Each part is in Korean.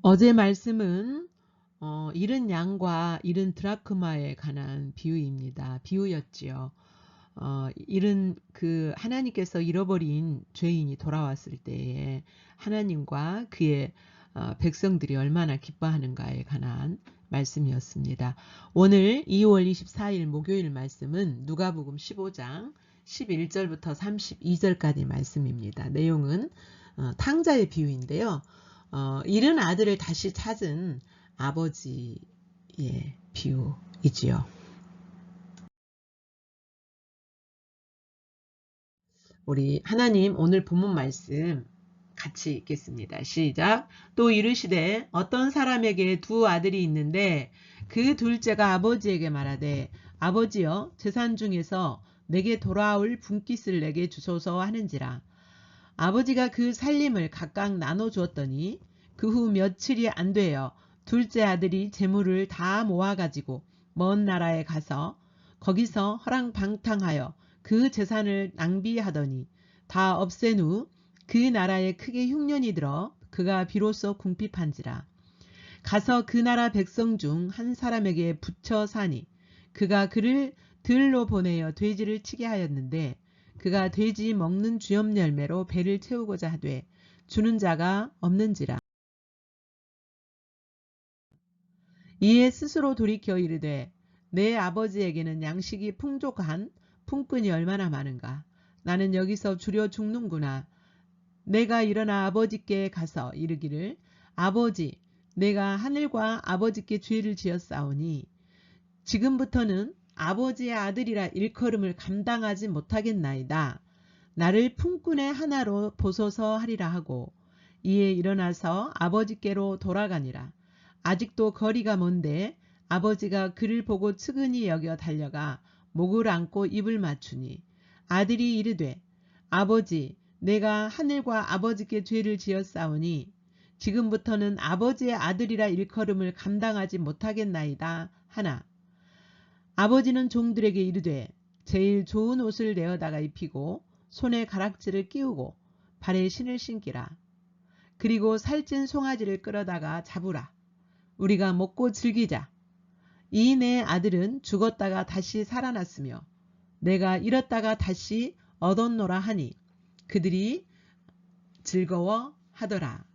어제 말씀은 잃은 양과 잃은 드라크마에 관한 비유였지요. 하나님께서 잃어버린 죄인이 돌아왔을 때에 하나님과 그의 백성들이 얼마나 기뻐하는가에 관한 말씀이었습니다. 오늘 2월 24일 목요일 말씀은 누가복음 15장 11절부터 32절까지 말씀입니다. 내용은 탕자의 비유인데요. 잃은 아들을 다시 찾은 아버지의 비유이지요. 우리 하나님 오늘 본문 말씀 같이 읽겠습니다. 시작. 또 이르시되 어떤 사람에게 두 아들이 있는데 그 둘째가 아버지에게 말하되 아버지여 재산 중에서 내게 돌아올 분깃을 내게 주소서 하는지라. 아버지가 그 살림을 각각 나눠 주었더니 그 후 며칠이 안 되어 둘째 아들이 재물을 다 모아가지고 먼 나라에 가서 거기서 허랑방탕하여 그 재산을 낭비하더니 다 없앤 후 그 나라에 크게 흉년이 들어 그가 비로소 궁핍한지라. 가서 그 나라 백성 중 한 사람에게 붙여 사니 그가 그를 들로 보내어 돼지를 치게 하였는데 그가 돼지 먹는 주염 열매로 배를 채우고자 하되 주는 자가 없는지라. 이에 스스로 돌이켜 이르되 내 아버지에게는 양식이 풍족한 품꾼이 얼마나 많은가. 나는 여기서 주려 죽는구나. 내가 일어나 아버지께 가서 이르기를 아버지 내가 하늘과 아버지께 죄를 지었사오니 지금부터는 아버지의 아들이라 일컬음을 감당하지 못하겠나이다. 나를 품꾼의 하나로 보소서 하리라 하고 이에 일어나서 아버지께로 돌아가니라. 아직도 거리가 먼데 아버지가 그를 보고 측은히 여겨 달려가 목을 안고 입을 맞추니 아들이 이르되 아버지 내가 하늘과 아버지께 죄를 지었사오니 지금부터는 아버지의 아들이라 일컬음을 감당하지 못하겠나이다 하나. 아버지는 종들에게 이르되 제일 좋은 옷을 내어다가 입히고 손에 가락지를 끼우고 발에 신을 신기라. 그리고 살찐 송아지를 끌어다가 잡으라. 우리가 먹고 즐기자. 이 내 아들은 죽었다가 다시 살아났으며 내가 잃었다가 다시 얻었노라 하니 그들이 즐거워하더라.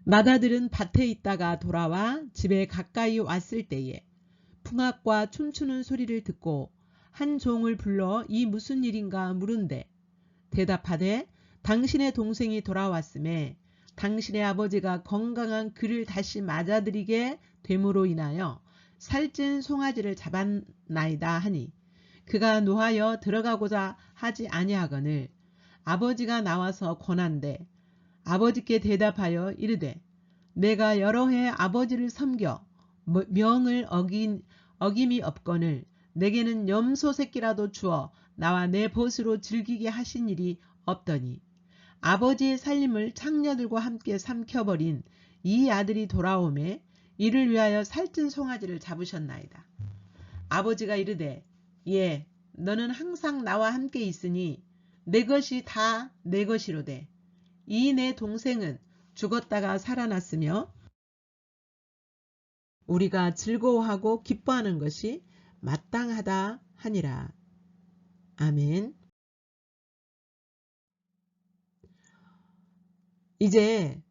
맏아들은 밭에 있다가 돌아와 집에 가까이 왔을 때에 풍악과 춤추는 소리를 듣고 한 종을 불러 이 무슨 일인가 물은데 대답하되 당신의 동생이 돌아왔음에 당신의 아버지가 건강한 그를 다시 맞아들이게 됨으로 인하여 살찐 송아지를 잡았나이다 하니 그가 노하여 들어가고자 하지 아니하거늘 아버지가 나와서 권한대 아버지께 대답하여 이르되 내가 여러 해 아버지를 섬겨 명을 어김이 없거늘 내게는 염소 새끼라도 주어 나와 내 벗으로 즐기게 하신 일이 없더니 아버지의 살림을 창녀들과 함께 삼켜버린 이 아들이 돌아오매 이를 위하여 살찐 송아지를 잡으셨나이다. 아버지가 이르되 예 너는 항상 나와 함께 있으니 내 것이 다 내 것이로되 이 내 동생은 죽었다가 살아났으며 우리가 즐거워하고 기뻐하는 것이 마땅하다 하니라. 아멘. 이제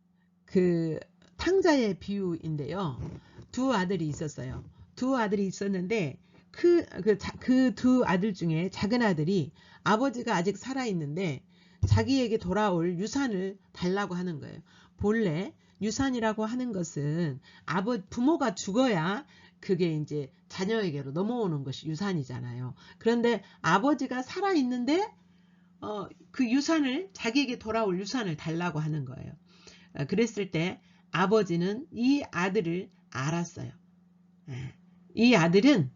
그 탕자의 비유인데요. 두 아들이 있었어요. 두 아들이 있었는데 그 두 아들 중에 작은 아들이 아버지가 아직 살아있는데 자기에게 돌아올 유산을 달라고 하는 거예요. 본래 유산이라고 하는 것은 부모가 죽어야 그게 이제 자녀에게로 넘어오는 것이 유산이잖아요. 그런데 아버지가 살아있는데 그 유산을 자기에게 돌아올 유산을 달라고 하는 거예요. 그랬을 때 아버지는 이 아들을 알았어요. 이 아들은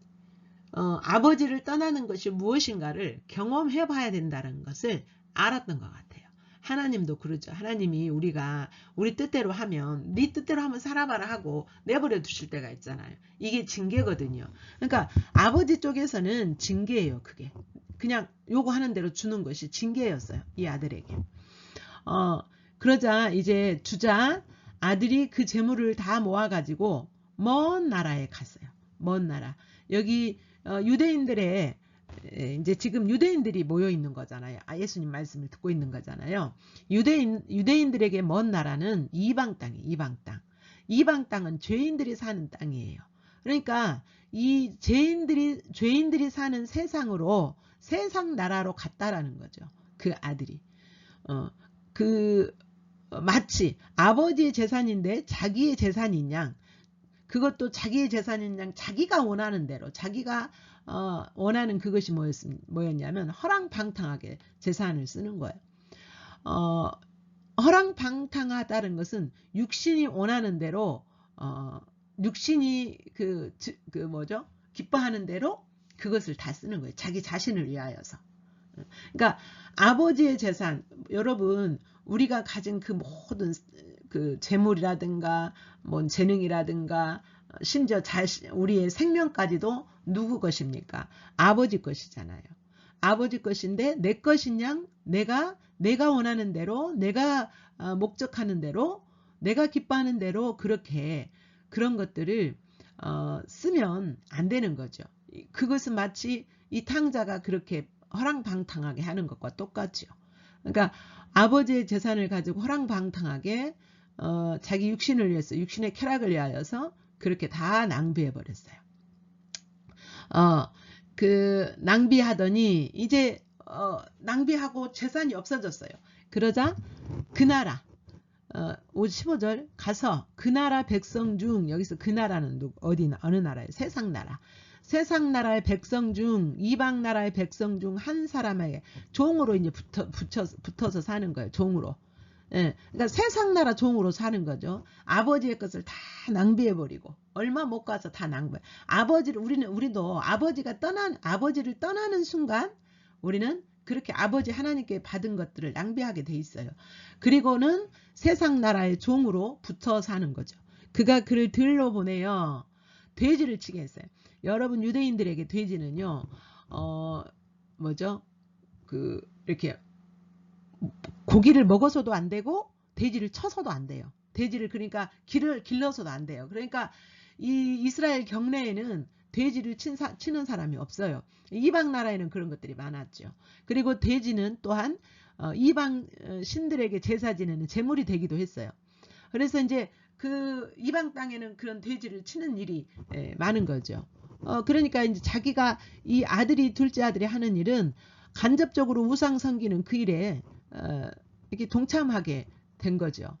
아버지를 떠나는 것이 무엇인가를 경험해 봐야 된다는 것을 알았던 것 같아요. 하나님도 그러죠. 하나님이 우리가 우리 뜻대로 하면 네 뜻대로 한번 살아봐라 하고 내버려 두실 때가 있잖아요. 이게 징계거든요. 그러니까 아버지 쪽에서는 징계예요. 그게 그냥 요구하는 대로 주는 것이 징계였어요. 이 아들에게. 그러자 이제 주자 아들이 그 재물을 다 모아가지고 먼 나라에 갔어요. 먼 나라. 여기 유대인들의 이제 지금 유대인들이 모여 있는 거잖아요. 예수님 말씀을 듣고 있는 거잖아요. 유대인들에게 먼 나라는 이방 땅이에요. 이방 땅. 이방 땅은 죄인들이 사는 땅이에요. 그러니까 이 죄인들이 사는 세상으로 세상 나라로 갔다라는 거죠. 그 아들이. 마치 아버지의 재산인데 자기의 재산인 양, 그것도 자기의 재산인 양 자기가 원하는 대로 자기가 원하는 그것이 뭐였냐면 허랑방탕하게 재산을 쓰는 거예요. 허랑방탕하다는 것은 육신이 원하는 대로 육신이 기뻐하는 대로 그것을 다 쓰는 거예요. 자기 자신을 위하여서. 그러니까 아버지의 재산, 여러분 우리가 가진 그 모든 그 재물이라든가 뭐 재능이라든가 심지어 우리의 생명까지도 누구 것입니까? 아버지 것이잖아요. 아버지 것인데 내 것인 양 내가 원하는 대로 내가 목적하는 대로 내가 기뻐하는 대로 그렇게 그런 것들을 쓰면 안 되는 거죠. 그것은 마치 이 탕자가 그렇게 허랑방탕하게 하는 것과 똑같죠. 그러니까 아버지의 재산을 가지고 허랑방탕하게 자기 육신을 위해서 육신의 쾌락을 위하여서 그렇게 다 낭비해 버렸어요. 낭비하더니 이제 낭비하고 재산이 없어졌어요. 그러자 그 나라 15절 가서 그 나라 백성 중, 여기서 그 나라는 어느 나라예요? 세상 나라. 세상 나라의 백성 중, 이방 나라의 백성 중 한 사람에게 종으로 이제 붙어서 사는 거예요. 종으로. 예, 그러니까 세상 나라 종으로 사는 거죠. 아버지의 것을 다 낭비해버리고 얼마 못 가서 다 낭비해. 우리도 아버지를 떠나는 순간 우리는 그렇게 아버지 하나님께 받은 것들을 낭비하게 돼 있어요. 그리고는 세상 나라의 종으로 붙어 사는 거죠. 그가 그를 들러 보내요. 돼지를 치게 했어요. 여러분 유대인들에게 돼지는요, 이렇게 고기를 먹어서도 안 되고 돼지를 쳐서도 안 돼요. 돼지를 그러니까 길러서도 안 돼요. 그러니까 이 이스라엘 경내에는 돼지를 치는 사람이 없어요. 이방 나라에는 그런 것들이 많았죠. 그리고 돼지는 또한 이방 신들에게 제사 지내는 제물이 되기도 했어요. 그래서 이제 그 이방 땅에는 그런 돼지를 치는 일이 많은 거죠. 그러니까 이제 자기가 이 둘째 아들이 하는 일은 간접적으로 우상 섬기는 그 일에 이렇게 동참하게 된 거죠.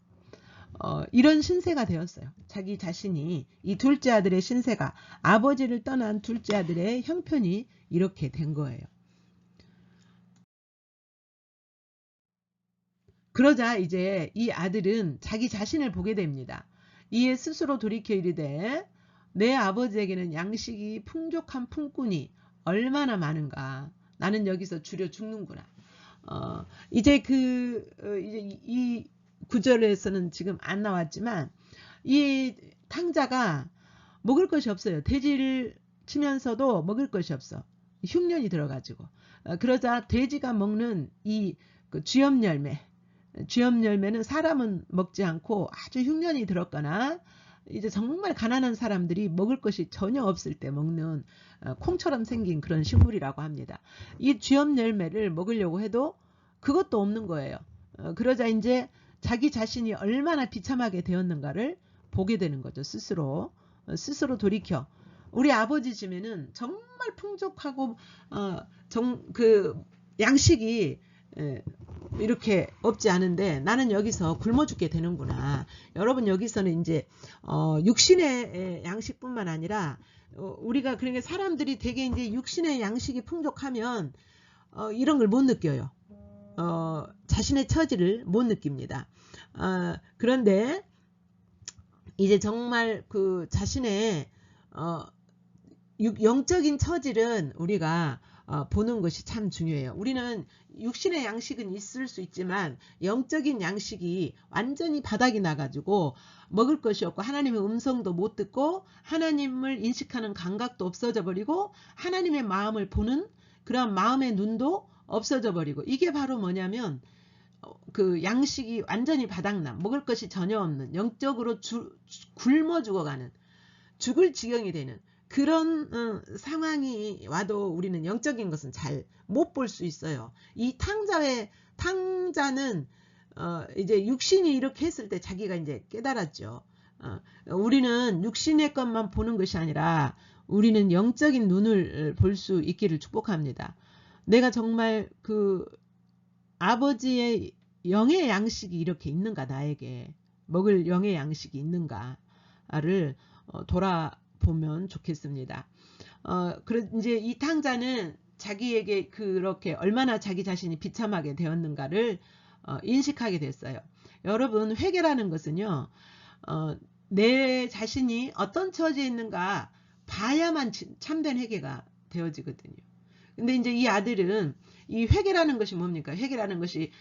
이런 신세가 되었어요. 자기 자신이 이 둘째 아들의 신세가 아버지를 떠난 둘째 아들의 형편이 이렇게 된 거예요. 그러자 이제 이 아들은 자기 자신을 보게 됩니다. 이에 스스로 돌이켜 이르되 내 아버지에게는 양식이 풍족한 품꾼이 얼마나 많은가. 나는 여기서 줄여 죽는구나. 이제 이 구절에서는 지금 안 나왔지만 이 탕자가 먹을 것이 없어요. 돼지를 치면서도 먹을 것이 없어. 흉년이 들어가지고. 그러자 돼지가 먹는 이 쥐염 열매는 사람은 먹지 않고 아주 흉년이 들었거나 이제 정말 가난한 사람들이 먹을 것이 전혀 없을 때 먹는 콩처럼 생긴 그런 식물이라고 합니다. 이 쥐염 열매를 먹으려고 해도 그것도 없는 거예요. 그러자 이제 자기 자신이 얼마나 비참하게 되었는가를 보게 되는 거죠. 스스로 돌이켜. 우리 아버지 집에는 정말 풍족하고 양식이 이렇게 없지 않은데 나는 여기서 굶어 죽게 되는구나. 여러분 여기서는 이제 육신의 양식뿐만 아니라 우리가 그러니까 사람들이 되게 이제 육신의 양식이 풍족하면 이런 걸 못 느껴요. 자신의 처지를 못 느낍니다. 그런데 이제 정말 그 자신의 영적인 처지는 우리가 보는 것이 참 중요해요. 우리는 육신의 양식은 있을 수 있지만 영적인 양식이 완전히 바닥이 나가지고 먹을 것이 없고 하나님의 음성도 못 듣고 하나님을 인식하는 감각도 없어져 버리고 하나님의 마음을 보는 그런 마음의 눈도 없어져 버리고 이게 바로 뭐냐면 그 양식이 완전히 바닥남, 먹을 것이 전혀 없는, 영적으로 굶어 죽어가는, 죽을 지경이 되는 그런 상황이 와도 우리는 영적인 것은 잘 못 볼 수 있어요. 이 탕자는 이제 육신이 이렇게 했을 때 자기가 이제 깨달았죠. 우리는 육신의 것만 보는 것이 아니라 우리는 영적인 눈을 볼 수 있기를 축복합니다. 내가 정말 그 아버지의 영의 양식이 이렇게 있는가, 나에게 먹을 영의 양식이 있는가를 돌아보면 좋겠습니다. 이제 이 탕자는 자기에게 그렇게 얼마나 자기 자신이 비참하게 되었는가를 인식하게 됐어요. 여러분, 회개라는 것은요, 내 자신이 어떤 처지에 있는가 봐야만 참된 회개가 되어지거든요. 근데 이제 이 아들은 이 회개라는 것이 뭡니까? 회개라는 것이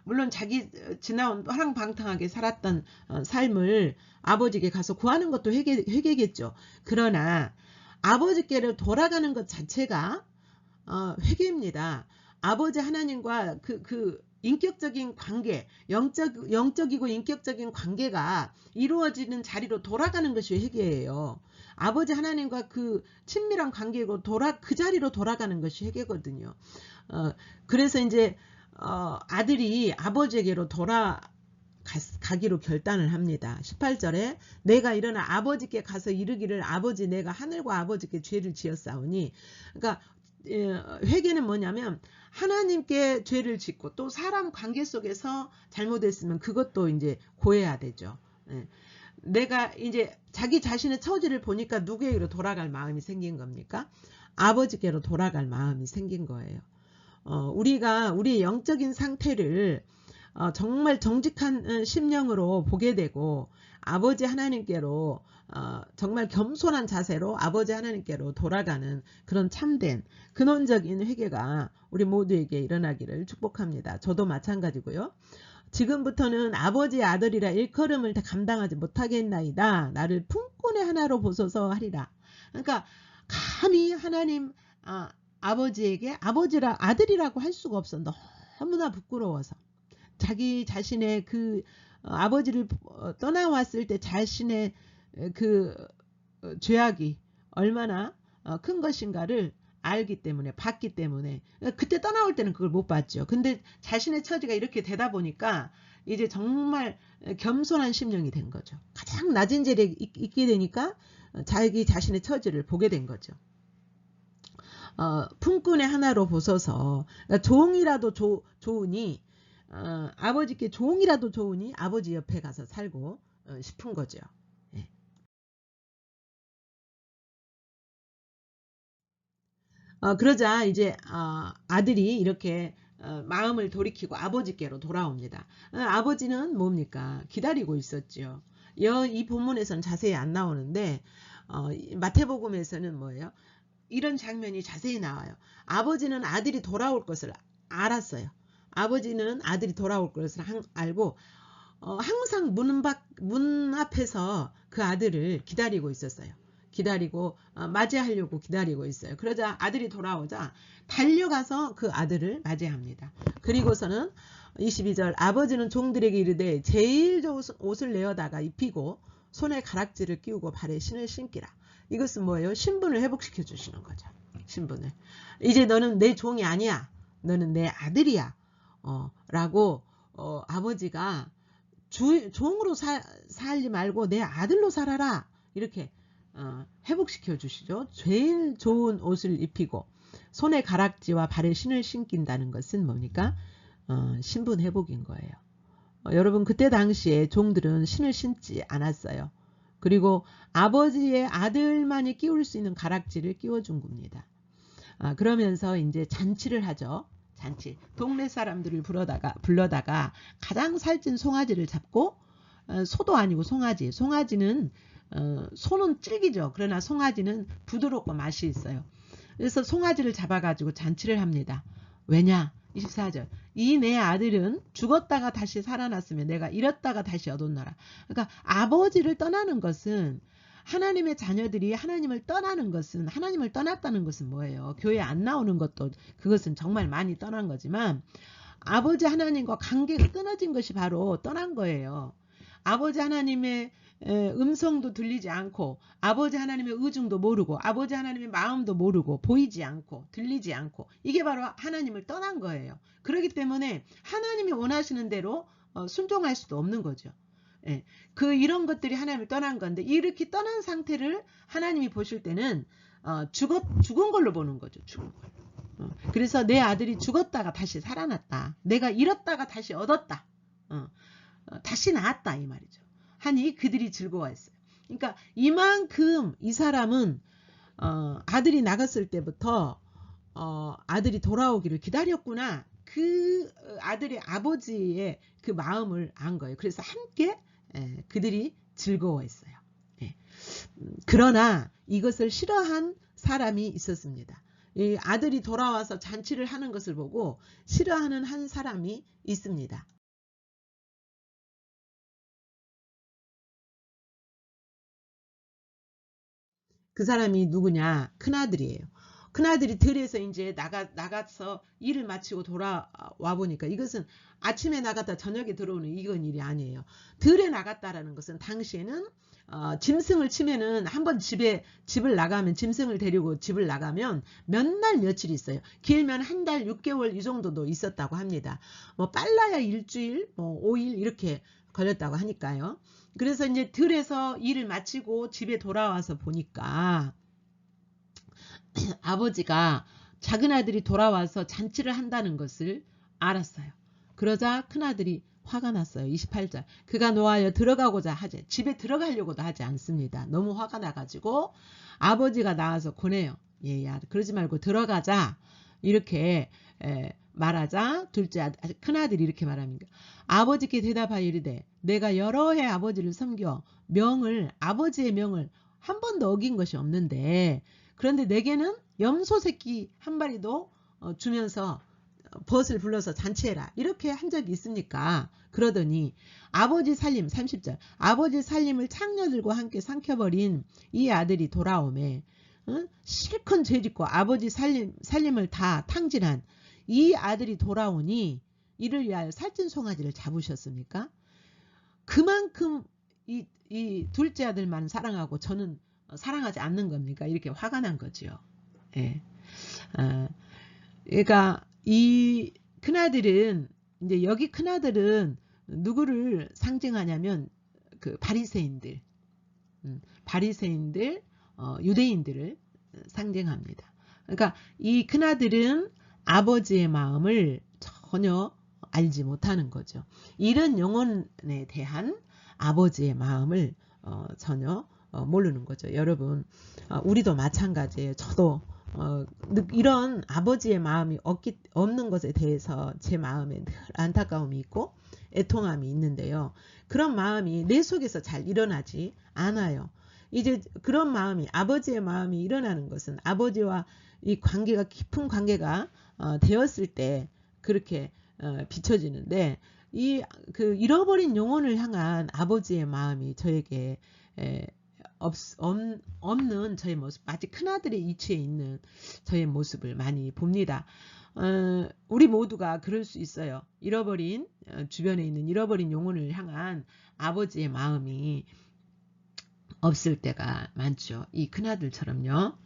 물론 자기 지나온 화랑방탕하게 살았던 삶을 아버지께 가서 구하는 것도 회개겠죠. 그러나 아버지께로 돌아가는 것 자체가 회개입니다. 아버지 하나님과 그 인격적인 관계, 영적이고 인격적인 관계가 이루어지는 자리로 돌아가는 것이 회개예요. 아버지 하나님과 그 친밀한 관계고 그 자리로 돌아가는 것이 회개거든요. 그래서 이제 아들이 아버지에게로 돌아가기로 결단을 합니다. 18절에 내가 일어나 아버지께 가서 이르기를 아버지 내가 하늘과 아버지께 죄를 지었사오니, 그러니까 회개는 뭐냐면 하나님께 죄를 짓고 또 사람 관계 속에서 잘못했으면 그것도 이제 고해야 되죠. 내가 이제 자기 자신의 처지를 보니까 누구에게로 돌아갈 마음이 생긴 겁니까? 아버지께로 돌아갈 마음이 생긴 거예요. 우리가 우리의 영적인 상태를 정말 정직한 심령으로 보게 되고 아버지 하나님께로 정말 겸손한 자세로 아버지 하나님께로 돌아가는 그런 참된 근원적인 회개가 우리 모두에게 일어나기를 축복합니다. 저도 마찬가지고요. 지금부터는 아버지의 아들이라 일컬음을 다 감당하지 못하겠나이다. 나를 품꾼의 하나로 보소서 하리라. 그러니까 감히 하나님 아버지에게 아들이라고 할 수가 없어. 너무나 부끄러워서. 자기 자신의 그 아버지를 떠나왔을 때 자신의 그 죄악이 얼마나 큰 것인가를 알기 때문에, 봤기 때문에, 그때 떠나올 때는 그걸 못 봤죠. 근데 자신의 처지가 이렇게 되다 보니까 이제 정말 겸손한 심령이 된 거죠. 가장 낮은 자리에 있게 되니까 자기 자신의 처지를 보게 된 거죠. 품꾼의 하나로 보소서. 그러니까 종이라도 좋으니 아버지께 종이라도 좋으니 아버지 옆에 가서 살고 싶은 거죠. 예. 그러자 이제 아들이 이렇게 마음을 돌이키고 아버지께로 돌아옵니다. 아버지는 뭡니까? 기다리고 있었죠. 이 본문에서는 자세히 안 나오는데 마태복음에서는 뭐예요? 이런 장면이 자세히 나와요. 아버지는 아들이 돌아올 것을 알았어요. 아버지는 아들이 돌아올 것을 알고 항상 문 앞에서 그 아들을 기다리고 있었어요. 기다리고 맞이하려고 기다리고 있어요. 그러자 아들이 돌아오자 달려가서 그 아들을 맞이합니다. 그리고서는 22절 아버지는 종들에게 이르되 제일 좋은 옷을 내어다가 입히고 손에 가락지를 끼우고 발에 신을 신기라. 이것은 뭐예요? 신분을 회복시켜 주시는 거죠. 신분을. 이제 너는 내 종이 아니야. 너는 내 아들이야. 라고 아버지가 종으로 살지 말고 내 아들로 살아라. 이렇게 회복시켜 주시죠. 제일 좋은 옷을 입히고 손에 가락지와 발에 신을 신긴다는 것은 뭡니까? 신분 회복인 거예요. 여러분 그때 당시에 종들은 신을 신지 않았어요. 그리고 아버지의 아들만이 끼울 수 있는 가락지를 끼워준 겁니다. 그러면서 이제 잔치를 하죠. 잔치. 동네 사람들을 불러다가 가장 살찐 송아지를 잡고 소도 아니고 송아지. 송아지는 소는 질기죠. 그러나 송아지는 부드럽고 맛이 있어요. 그래서 송아지를 잡아가지고 잔치를 합니다. 왜냐? 24절. 이 내 아들은 죽었다가 다시 살아났으면 내가 잃었다가 다시 얻었노라. 그러니까 아버지를 떠나는 것은 하나님의 자녀들이 하나님을 떠나는 것은 하나님을 떠났다는 것은 뭐예요? 교회 안 나오는 것도 그것은 정말 많이 떠난 거지만 아버지 하나님과 관계가 끊어진 것이 바로 떠난 거예요. 아버지 하나님의 음성도 들리지 않고, 아버지 하나님의 의중도 모르고, 아버지 하나님의 마음도 모르고, 보이지 않고 들리지 않고, 이게 바로 하나님을 떠난 거예요. 그렇기 때문에 하나님이 원하시는 대로 순종할 수도 없는 거죠. 예, 이런 것들이 하나님을 떠난 건데, 이렇게 떠난 상태를 하나님이 보실 때는 죽은 걸로 보는 거죠. 죽은 걸로. 그래서 내 아들이 죽었다가 다시 살아났다, 내가 잃었다가 다시 얻었다, 다시 나았다, 이 말이죠. 하니 그들이 즐거워했어요. 그러니까 이만큼 이 사람은 아들이 나갔을 때부터 아들이 돌아오기를 기다렸구나, 그 아들의 아버지의 그 마음을 안 거예요. 그래서 함께 그들이 즐거워했어요. 예. 그러나 이것을 싫어한 사람이 있었습니다. 이 아들이 돌아와서 잔치를 하는 것을 보고 싫어하는 한 사람이 있습니다. 그 사람이 누구냐? 큰아들이에요. 큰아들이 들에서 이제 나가서 일을 마치고 돌아와 보니까, 이것은 아침에 나갔다 저녁에 들어오는 이건 일이 아니에요. 들에 나갔다라는 것은 당시에는 짐승을 치면은 한번 집을 나가면, 짐승을 데리고 집을 나가면 몇 날 며칠 있어요. 길면 한 달 6개월 이 정도도 있었다고 합니다. 뭐 빨라야 일주일, 뭐 5일 이렇게 걸렸다고 하니까요. 그래서 이제 들에서 일을 마치고 집에 돌아와서 보니까 아버지가 작은 아들이 돌아와서 잔치를 한다는 것을 알았어요. 그러자 큰아들이 화가 났어요. 28절. 그가 노하여 들어가고자 하지, 집에 들어가려고도 하지 않습니다. 너무 화가 나가지고 아버지가 나와서 권해요. 얘야, 그러지 말고 들어가자, 이렇게 말하자 둘째 큰아들이 이렇게 말합니다. 아버지께 대답하여 이르되, 내가 여러 해 아버지를 섬겨 아버지의 명을 한 번도 어긴 것이 없는데, 그런데 내게는 염소 새끼 한 마리도 주면서 벗을 불러서 잔치해라, 이렇게 한 적이 있습니까? 그러더니 아버지 살림, 30절, 아버지 살림을 창녀들과 함께 삼켜버린 이 아들이 돌아오매, 실컷 죄짓고 아버지 살림을 다 탕진한 이 아들이 돌아오니 이를 위하여 살찐 송아지를 잡으셨습니까? 그만큼 이 둘째 아들만 사랑하고 저는 사랑하지 않는 겁니까? 이렇게 화가 난 거죠. 예. 그러니까 이 큰아들은, 이제 여기 큰아들은 누구를 상징하냐면 그 바리새인들, 유대인들을 상징합니다. 그러니까 이 큰아들은 아버지의 마음을 전혀 알지 못하는 거죠. 이런 영혼에 대한 아버지의 마음을 전혀 모르는 거죠. 여러분, 우리도 마찬가지예요. 저도 이런 아버지의 마음이 없는 것에 대해서 제 마음에 늘 안타까움이 있고 애통함이 있는데요. 그런 마음이 내 속에서 잘 일어나지 않아요. 이제 그런 마음이, 아버지의 마음이 일어나는 것은 아버지와 이 관계가, 깊은 관계가 되었을 때 그렇게 비춰지는데, 잃어버린 영혼을 향한 아버지의 마음이 저에게 없는 저의 모습, 마치 큰아들의 이치에 있는 저의 모습을 많이 봅니다. 우리 모두가 그럴 수 있어요. 주변에 있는 잃어버린 영혼을 향한 아버지의 마음이 없을 때가 많죠. 이 큰아들처럼요.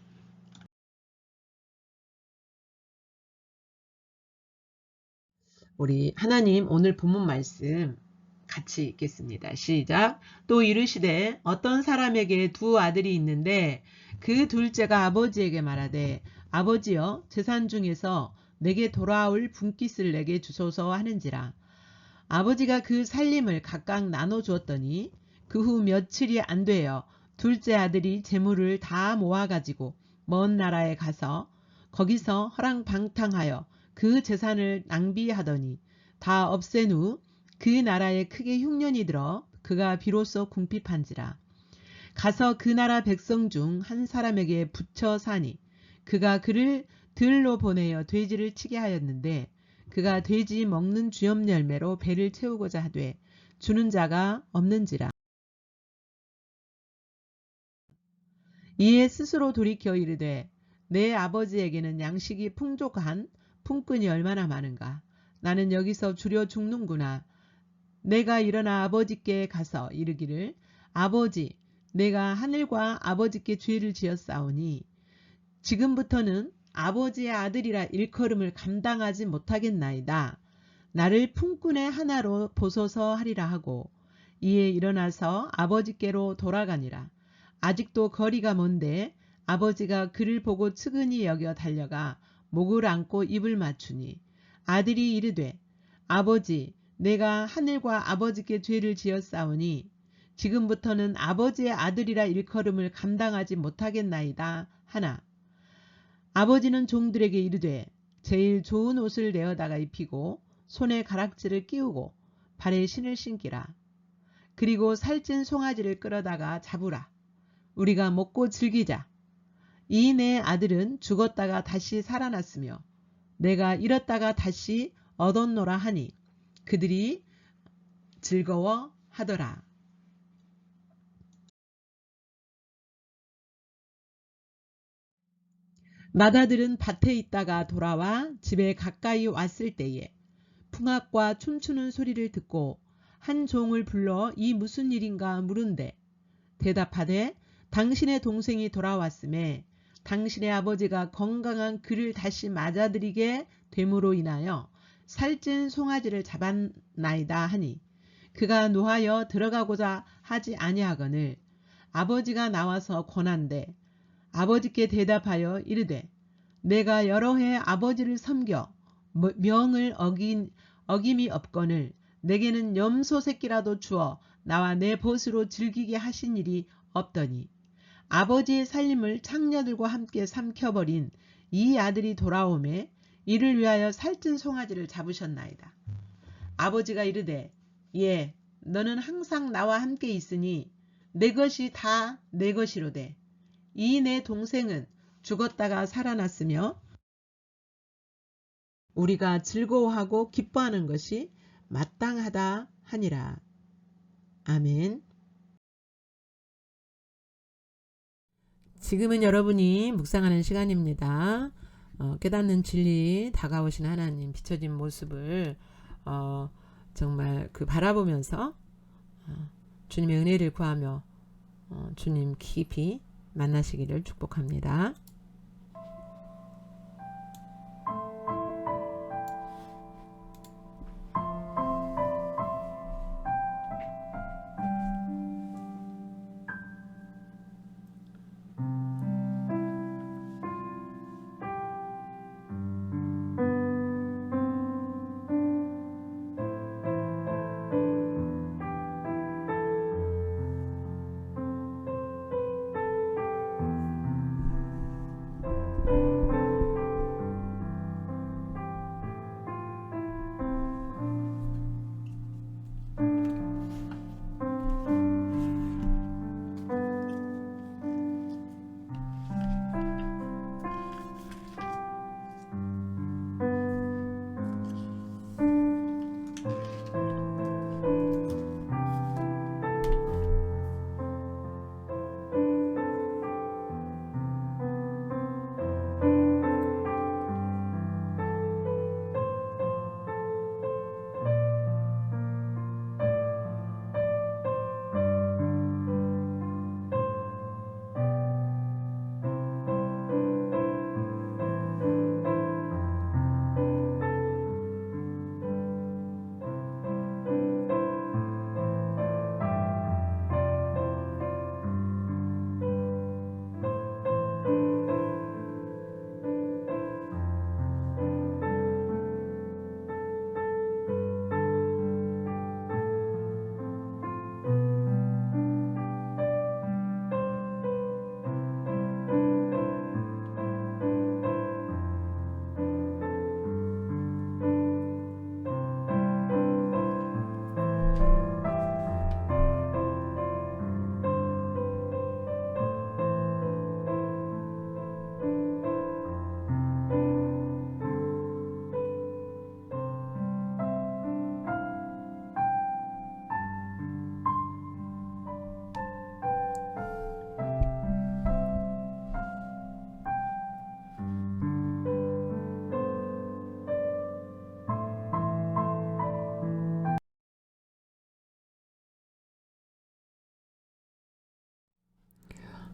우리 하나님 오늘 본문 말씀 같이 읽겠습니다. 시작. 또 이르시되, 어떤 사람에게 두 아들이 있는데 그 둘째가 아버지에게 말하되, 아버지여, 재산 중에서 내게 돌아올 분깃을 내게 주소서 하는지라. 아버지가 그 살림을 각각 나눠 주었더니 그 후 며칠이 안 되어 둘째 아들이 재물을 다 모아가지고 먼 나라에 가서 거기서 허랑방탕하여 그 재산을 낭비하더니 다 없앤 후 그 나라에 크게 흉년이 들어 그가 비로소 궁핍한지라. 가서 그 나라 백성 중 한 사람에게 붙여 사니 그가 그를 들로 보내어 돼지를 치게 하였는데, 그가 돼지 먹는 주염 열매로 배를 채우고자 하되 주는 자가 없는지라. 이에 스스로 돌이켜 이르되, 내 아버지에게는 양식이 풍족한 품꾼이 얼마나 많은가. 나는 여기서 주려 죽는구나. 내가 일어나 아버지께 가서 이르기를 아버지 내가 하늘과 아버지께 죄를 지었사오니 지금부터는 아버지의 아들이라 일컬음을 감당하지 못하겠나이다. 나를 품꾼의 하나로 보소서 하리라 하고 이에 일어나서 아버지께로 돌아가니라. 아직도 거리가 먼데 아버지가 그를 보고 측은히 여겨 달려가 목을 안고 입을 맞추니 아들이 이르되 아버지 내가 하늘과 아버지께 죄를 지었사오니 지금부터는 아버지의 아들이라 일컬음을 감당하지 못하겠나이다 하나 아버지는 종들에게 이르되 제일 좋은 옷을 내어다가 입히고 손에 가락지를 끼우고 발에 신을 신기라. 그리고 살찐 송아지를 끌어다가 잡으라. 우리가 먹고 즐기자. 이 내 아들은 죽었다가 다시 살아났으며 내가 잃었다가 다시 얻었노라 하니 그들이 즐거워하더라. 맏아들은 밭에 있다가 돌아와 집에 가까이 왔을 때에 풍악과 춤추는 소리를 듣고 한 종을 불러 이 무슨 일인가 물은데 대답하되 당신의 동생이 돌아왔음에 당신의 아버지가 건강한 그를 다시 맞아들이게 됨으로 인하여 살찐 송아지를 잡았나이다 하니 그가 노하여 들어가고자 하지 아니하거늘 아버지가 나와서 권한대 아버지께 대답하여 이르되 내가 여러 해 아버지를 섬겨 명을 어김이 없거늘 내게는 염소 새끼라도 주어 나와 내 벗으로 즐기게 하신 일이 없더니 아버지의 살림을 창녀들과 함께 삼켜버린 이 아들이 돌아오매 이를 위하여 살찐 송아지를 잡으셨나이다. 아버지가 이르되 예 너는 항상 나와 함께 있으니 내 것이 다 내 것이로되 이 내 동생은 죽었다가 살아났으며 우리가 즐거워하고 기뻐하는 것이 마땅하다 하니라. 아멘. 지금은 여러분이 묵상하는 시간입니다. 깨닫는 진리 다가오신 하나님 비춰진 모습을 정말 바라보면서 주님의 은혜를 구하며 주님 깊이 만나시기를 축복합니다.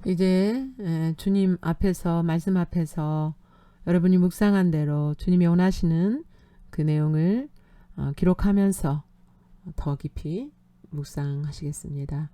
이제 주님 앞에서 말씀 앞에서 여러분이 묵상한 대로 주님이 원하시는 그 내용을 기록하면서 더 깊이 묵상하시겠습니다.